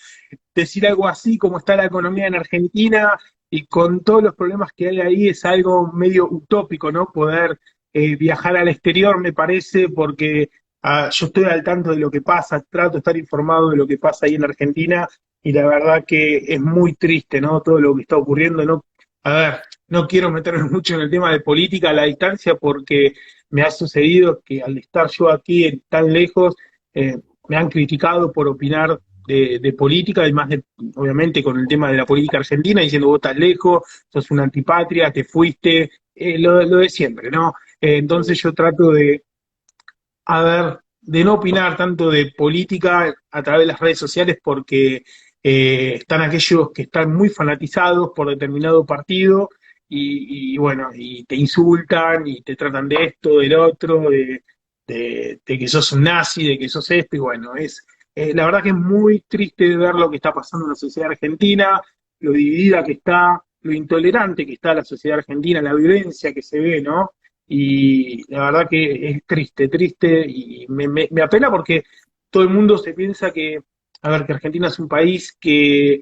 Speaker 2: decir algo así como está la economía en Argentina y con todos los problemas que hay ahí es algo medio utópico, ¿no? Poder viajar al exterior, me parece, porque yo estoy al tanto de lo que pasa, trato de estar informado de lo que pasa ahí en Argentina y la verdad que es muy triste, ¿no? Todo lo que está ocurriendo, ¿no? A ver, no quiero meterme mucho en el tema de política a la distancia porque me ha sucedido que al estar yo aquí tan lejos, me han criticado por opinar de política, además de, obviamente, con el tema de la política argentina, diciendo vos estás lejos, sos una antipatria, te fuiste, lo de siempre, ¿no? Entonces yo trato a ver, de no opinar tanto de política a través de las redes sociales porque están aquellos que están muy fanatizados por determinado partido y bueno, y te insultan y te tratan de esto, del otro, de que sos un nazi, de que sos esto, y bueno, la verdad que es muy triste ver lo que está pasando en la sociedad argentina, lo dividida que está, lo intolerante que está la sociedad argentina, la violencia que se ve, ¿no? Y la verdad que es triste, triste, y me apena porque todo el mundo se piensa que, a ver, que Argentina es un país que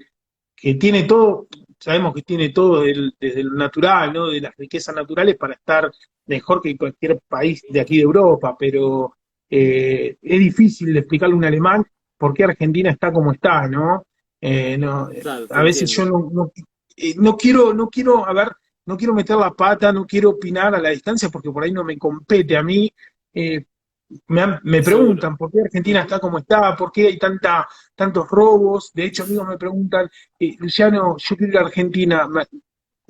Speaker 2: tiene todo, sabemos que tiene todo desde lo natural, ¿no? De las riquezas naturales para estar mejor que cualquier país de aquí de Europa, pero es difícil de explicarle a un alemán por qué Argentina está como está, ¿no? No,
Speaker 1: Claro, te
Speaker 2: a veces yo
Speaker 1: entiendo.
Speaker 2: a ver, no quiero meter la pata, no quiero opinar a la distancia porque por ahí no me compete a mí. Eh, me
Speaker 1: Seguro.
Speaker 2: preguntan por qué Argentina
Speaker 1: Ujú.
Speaker 2: está como está, por qué hay tantos robos. De hecho, amigos me preguntan, Luciano, yo quiero ir a Argentina,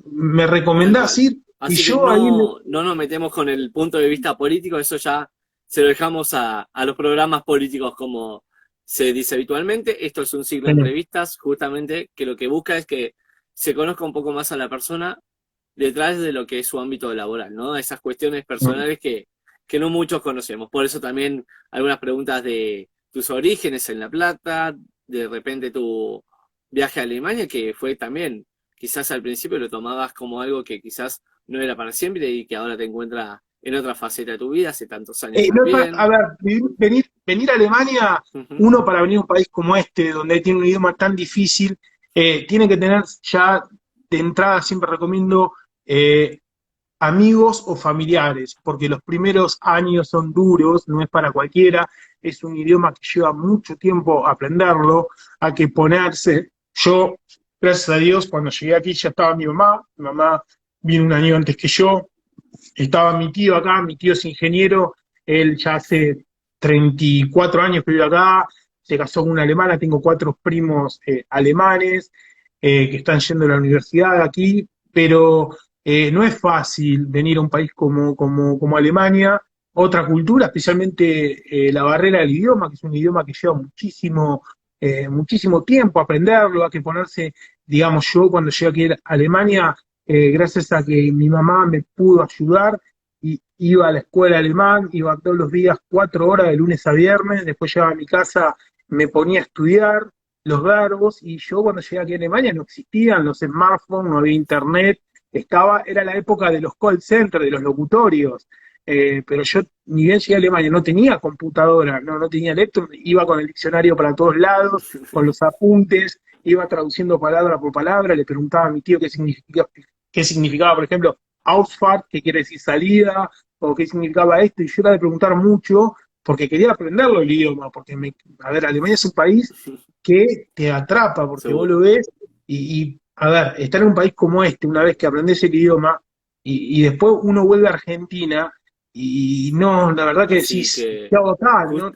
Speaker 2: ¿me
Speaker 1: Tal
Speaker 2: recomendás
Speaker 1: cual.
Speaker 2: ir? Y
Speaker 1: Así que
Speaker 2: yo ahí
Speaker 1: no nos metemos con el punto de vista político, eso ya se lo dejamos a los programas políticos como se dice habitualmente. Esto es un ciclo de entrevistas, justamente que lo que busca es que se conozca un poco más a la persona detrás de lo que es su ámbito laboral, ¿no? Esas cuestiones personales que no muchos conocemos. Por eso también algunas preguntas de tus orígenes en La Plata, de repente tu viaje a Alemania, que fue también, quizás al principio lo tomabas como algo que quizás no era para siempre y que ahora te encuentra en otra faceta de tu vida, hace tantos años
Speaker 2: A
Speaker 1: también.
Speaker 2: ver, venir a Alemania,
Speaker 1: Ujú.
Speaker 2: uno para venir a un país como este, donde tiene un idioma tan difícil, tiene que tener ya de entrada, siempre recomiendo, amigos o familiares, porque los primeros años son duros, no es para cualquiera, es un idioma que lleva mucho tiempo aprenderlo, hay que ponerse. Yo, gracias a Dios, cuando llegué aquí ya estaba mi mamá vino un año antes que yo, estaba mi tío acá, mi tío es ingeniero, él ya hace 34 años que vive acá, se casó con una alemana, tengo cuatro primos alemanes que están yendo a la universidad aquí, pero no es fácil venir a un país como Alemania, otra cultura, especialmente la barrera del idioma, que es un idioma que lleva muchísimo tiempo aprenderlo, hay que ponerse, digamos, yo cuando llegué aquí a Alemania, gracias a que mi mamá me pudo ayudar, y iba a la escuela alemán, iba todos los días 4 horas de lunes a viernes, después llegaba a mi casa, me ponía a estudiar los verbos, y yo cuando llegué aquí a Alemania no existían los smartphones, no había internet, era la época de los call centers, de los locutorios, pero yo ni bien llegué a Alemania, no tenía computadora, no tenía laptop, iba con el diccionario para todos lados, con los apuntes, iba traduciendo palabra por palabra, le preguntaba a mi tío qué significaba, por ejemplo, Ausfahrt, que quiere decir salida, o qué significaba esto, y yo era de preguntar mucho, porque quería aprenderlo el idioma, porque, a ver, Alemania es un país que te atrapa, porque vos lo
Speaker 1: Seguro.
Speaker 2: ves, a ver, estar en un país como este, una vez que aprendes el idioma, y después uno vuelve a Argentina, y no, la verdad que
Speaker 1: Así
Speaker 2: decís,
Speaker 1: que,
Speaker 2: qué agotado,
Speaker 1: just-
Speaker 2: ¿no?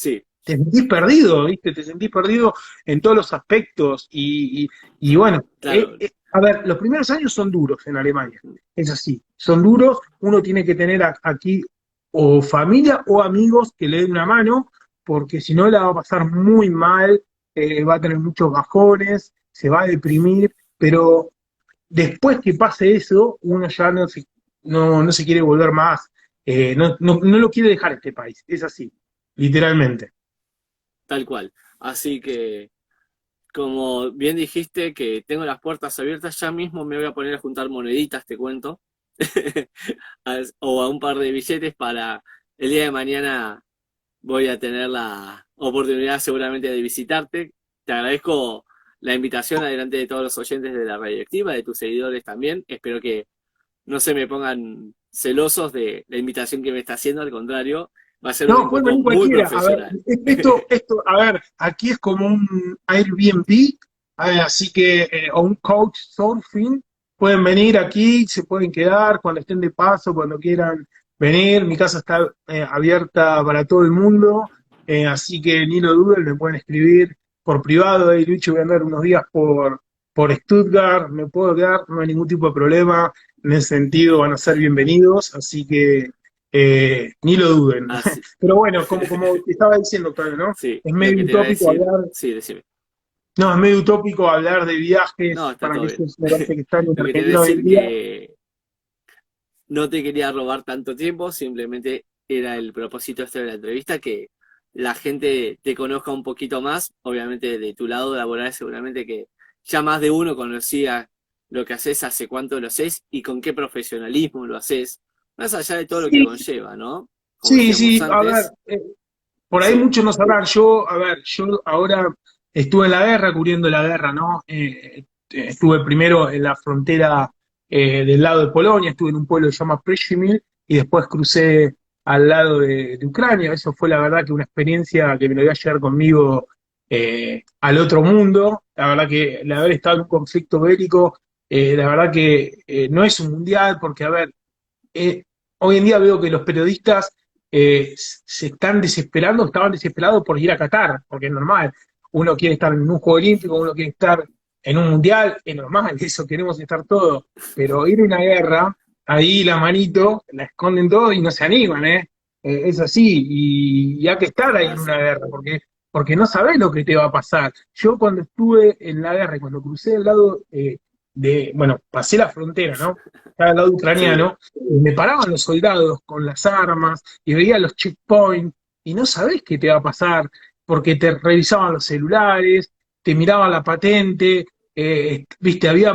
Speaker 1: sí,
Speaker 2: Te sentís perdido, ¿viste? Te sentís perdido en todos los aspectos, y bueno,
Speaker 1: claro.
Speaker 2: a ver, los primeros años son duros en Alemania, es así, son duros, uno tiene que tener aquí o familia o amigos que le den una mano, porque si no la va a pasar muy mal, va a tener muchos bajones, se va a deprimir, pero después que pase eso, uno ya no se quiere volver más, no lo quiere dejar este país, es así, literalmente.
Speaker 1: Tal cual. Así que, como bien dijiste, que tengo las puertas abiertas, ya mismo me voy a poner a juntar moneditas, te cuento, o a un par de billetes para el día de mañana voy a tener la oportunidad seguramente de visitarte. Te agradezco la invitación adelante de todos los oyentes de la radioactiva, de tus seguidores también. Espero que no se me pongan celosos de la invitación que me está haciendo, al contrario, va a ser un
Speaker 2: No, puede
Speaker 1: encuentro
Speaker 2: venir
Speaker 1: muy
Speaker 2: cualquiera. A ver,
Speaker 1: profesional.
Speaker 2: a ver, aquí es como un Airbnb, así que, o un coach surfing, pueden venir aquí, se pueden quedar cuando estén de paso, cuando quieran venir. Mi casa está abierta para todo el mundo, así que ni lo duden, me pueden escribir por privado. Lucho, voy a andar unos días por Stuttgart, me puedo quedar, no hay ningún tipo de problema. En ese sentido, van a ser bienvenidos, así que ni lo duden.
Speaker 1: Así,
Speaker 2: Pero bueno, como te estaba diciendo, Octavio, ¿no?
Speaker 1: sí,
Speaker 2: Es
Speaker 1: lo
Speaker 2: medio
Speaker 1: que te iba a
Speaker 2: utópico
Speaker 1: decir,
Speaker 2: hablar,
Speaker 1: sí, decime.
Speaker 2: no, es medio utópico hablar de
Speaker 1: No,
Speaker 2: viajes
Speaker 1: está
Speaker 2: para
Speaker 1: todo bien.
Speaker 2: aquellos migrantes que están en
Speaker 1: Lo que te iba a
Speaker 2: Argentina hoy en
Speaker 1: decir
Speaker 2: día.
Speaker 1: que no te quería robar tanto tiempo, simplemente era el propósito este de la entrevista, que la gente te conozca un poquito más, obviamente de tu lado laboral, seguramente que ya más de uno conocía lo que haces, hace cuánto lo haces y con qué profesionalismo lo haces, más allá de todo lo que
Speaker 2: Sí,
Speaker 1: conlleva, ¿no? Como decíamos
Speaker 2: sí, a ver,
Speaker 1: antes,
Speaker 2: por ahí
Speaker 1: sí,
Speaker 2: muchos no sabrán, a ver, yo ahora estuve en la guerra, cubriendo la guerra, ¿no? estuve primero en la frontera del lado de Polonia, estuve en un pueblo que se llama Przemyśl y después crucé al lado de Ucrania. Eso fue la verdad que una experiencia que me lo voy a llevar conmigo al otro mundo. La verdad que el haber estado en un conflicto bélico, la verdad que no es un mundial, porque a ver, eh, hoy en día veo que los periodistas se están desesperando, estaban desesperados por ir a Qatar, porque es normal. Uno quiere estar en un Juego Olímpico, uno quiere estar en un mundial, es normal, eso queremos estar todos. Pero ir a una guerra, ahí la manito, la esconden todo y no se animan, ¿eh? Es así, y hay que estar ahí en una guerra, porque no sabés lo que te va a pasar. Yo cuando estuve en la guerra, cuando crucé al lado bueno, pasé la frontera, ¿no? Estaba al lado
Speaker 1: Sí,
Speaker 2: ucraniano, y me paraban los soldados con las armas y veía los checkpoints y no sabés qué te va a pasar porque te revisaban los celulares, te miraban la patente, viste, había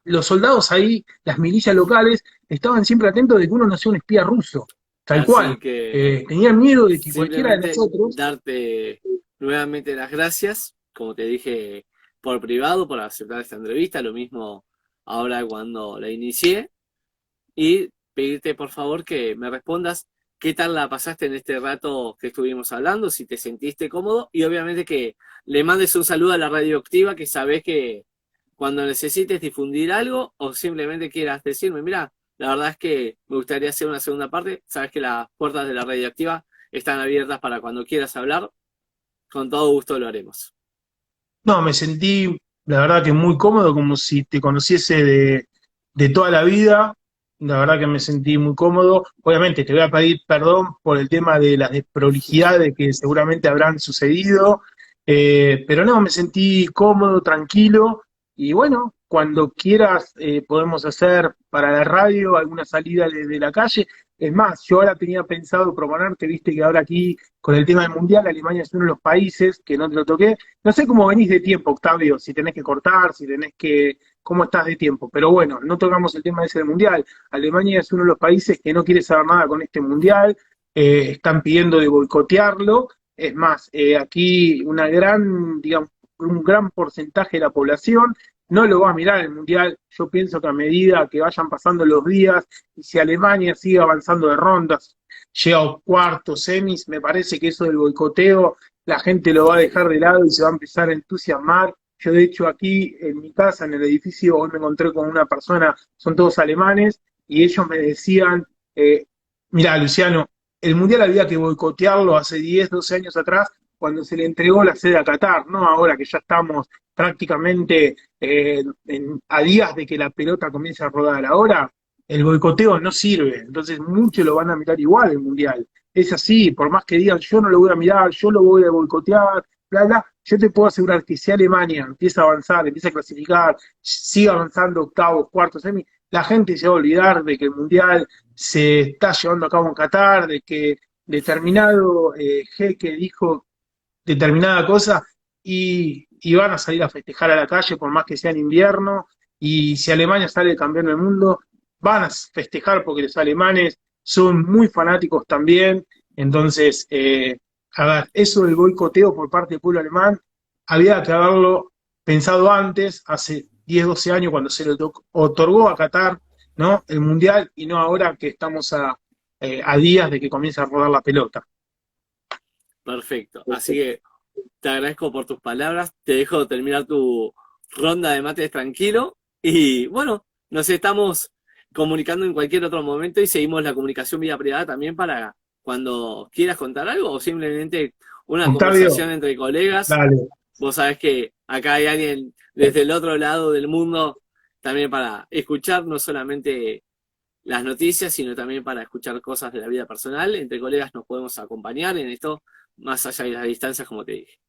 Speaker 2: los soldados ahí, las milicias locales, estaban siempre atentos de que uno no sea un espía ruso, tal
Speaker 1: así
Speaker 2: cual.
Speaker 1: que
Speaker 2: Tenían miedo de que cualquiera de
Speaker 1: simplemente
Speaker 2: nosotros.
Speaker 1: darte nuevamente las gracias, como te dije por privado, por aceptar esta entrevista, lo mismo ahora cuando la inicié, y pedirte por favor que me respondas qué tal la pasaste en este rato que estuvimos hablando, si te sentiste cómodo, y obviamente que le mandes un saludo a la radioactiva, que sabes que cuando necesites difundir algo o simplemente quieras decirme, mira, la verdad es que me gustaría hacer una segunda parte, sabes que las puertas de la radioactiva están abiertas para cuando quieras hablar, con todo gusto lo haremos.
Speaker 2: No, me sentí, la verdad que muy cómodo, como si te conociese de toda la vida. La verdad que me sentí muy cómodo. Obviamente te voy a pedir perdón por el tema de las desprolijidades que seguramente habrán sucedido, pero no, me sentí cómodo, tranquilo. Y bueno, cuando quieras podemos hacer para la radio alguna salida desde la calle. Es más, yo ahora tenía pensado proponerte, viste que ahora aquí con el tema del Mundial, Alemania es uno de los países que no te lo toqué. No sé cómo venís de tiempo, Octavio, si tenés que cortar, si tenés que, cómo estás de tiempo, pero bueno, no tocamos el tema ese del Mundial. Alemania es uno de los países que no quiere saber nada con este Mundial, están pidiendo de boicotearlo. Es más, aquí una gran, digamos, un gran porcentaje de la población no lo va a mirar el Mundial. Yo pienso que a medida que vayan pasando los días y si Alemania sigue avanzando de rondas, llega a cuartos, semis, me parece que eso del boicoteo la gente lo va a dejar de lado y se va a empezar a entusiasmar. Yo de hecho aquí en mi casa, en el edificio, hoy me encontré con una persona, son todos alemanes, y ellos me decían, mira Luciano, el Mundial había que boicotearlo hace 10 12 años atrás, cuando se le entregó la sede a Qatar, no ahora que ya estamos prácticamente a días de que la pelota comience a rodar. Ahora el boicoteo no sirve, entonces muchos lo van a mirar igual el Mundial. Es así, por más que digan yo no lo voy a mirar, yo lo voy a boicotear, bla, bla, yo te puedo asegurar que si Alemania empieza a avanzar, empieza a clasificar, sigue avanzando octavos, cuartos, semi, la gente se va a olvidar de que el Mundial se está llevando a cabo en Qatar, de que determinado jeque dijo determinada cosa y van a salir a festejar a la calle por más que sea en invierno, y si Alemania sale campeón del mundo, van a festejar porque los alemanes son muy fanáticos también. Entonces, a ver, eso del boicoteo por parte del pueblo alemán había que haberlo pensado antes, hace 10 12 años, cuando se le otorgó a Qatar, ¿no? El Mundial, y no ahora que estamos a días de que comience a rodar la pelota.
Speaker 1: Perfecto, así que te agradezco por tus palabras, te dejo terminar tu ronda de mates tranquilo y bueno, nos estamos comunicando en cualquier otro momento y seguimos la comunicación vía privada también para cuando quieras contar algo o simplemente una
Speaker 2: Octavio,
Speaker 1: conversación entre colegas.
Speaker 2: dale.
Speaker 1: Vos sabés que acá hay alguien desde el otro lado del mundo también para escuchar no solamente las noticias, sino también para escuchar cosas de la vida personal. Entre colegas nos podemos acompañar en esto, más allá de las distancias, como te dije.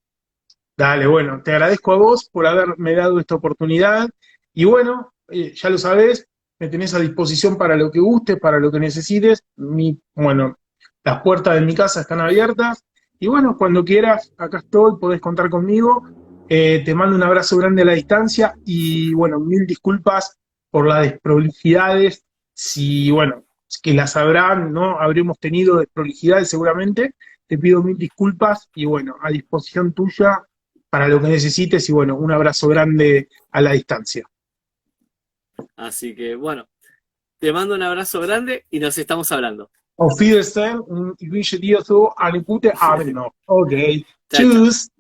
Speaker 2: Dale, bueno, te agradezco a vos por haberme dado esta oportunidad. Y bueno, ya lo sabés, me tenés a disposición para lo que guste, para lo que necesites. Bueno, las puertas de mi casa están abiertas. Y bueno, cuando quieras, acá estoy, podés contar conmigo. Te mando un abrazo grande a la distancia y bueno, mil disculpas por las desprolijidades. Si, bueno, que las habrán, ¿no? Habremos tenido desprolijidades seguramente. Te pido mil disculpas y bueno, a disposición tuya para lo que necesites y bueno, un abrazo grande a la distancia.
Speaker 1: Así que bueno, te mando un abrazo grande y nos estamos hablando.
Speaker 2: Auf Wiedersehen und ich wünsche dir so eine gute Abend noch. Okay,
Speaker 1: Chao, chao.
Speaker 2: tschüss.